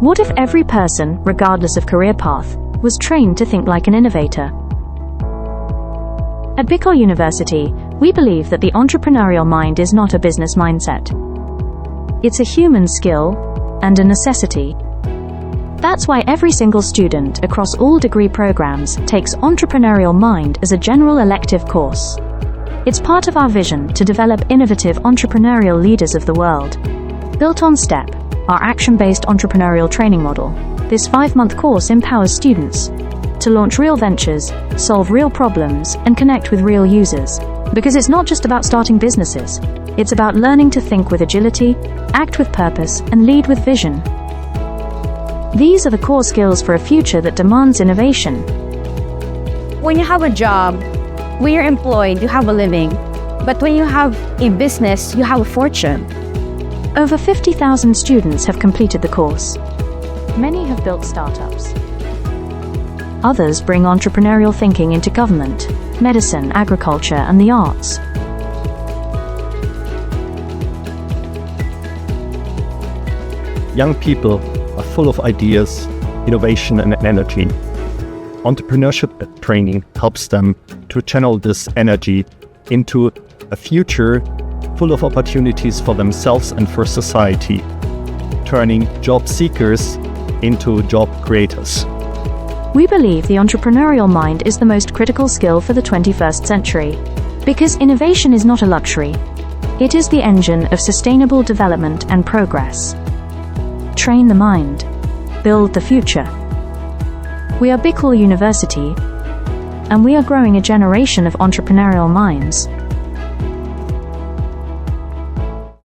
What if every person, regardless of career path, was trained to think like an innovator? At Bicol University, we believe that the entrepreneurial mind is not a business mindset. It's a human skill and a necessity. That's why every single student across all degree programs takes Entrepreneurial Mind as a general elective course. It's part of our vision to develop innovative entrepreneurial leaders of the world. Built on STEP, our action-based entrepreneurial training model, this 5-month course empowers students to launch real ventures, solve real problems, and connect with real users. Because it's not just about starting businesses, it's about learning to think with agility, act with purpose, and lead with vision. These are the core skills for a future that demands innovation. When you have a job, when you're employed, you have a living. But when you have a business, you have a fortune. Over 50,000 students have completed the course. Many have built startups. Others bring entrepreneurial thinking into government, medicine, agriculture, and the arts. Young people are full of ideas, innovation, and energy. Entrepreneurship training helps them to channel this energy into a future full of opportunities for themselves and for society, turning job seekers into job creators. We believe the entrepreneurial mind is the most critical skill for the 21st century. Because innovation is not a luxury. It is the engine of sustainable development and progress. Train the mind. Build the future. We are Bicol University, and we are growing a generation of entrepreneurial minds.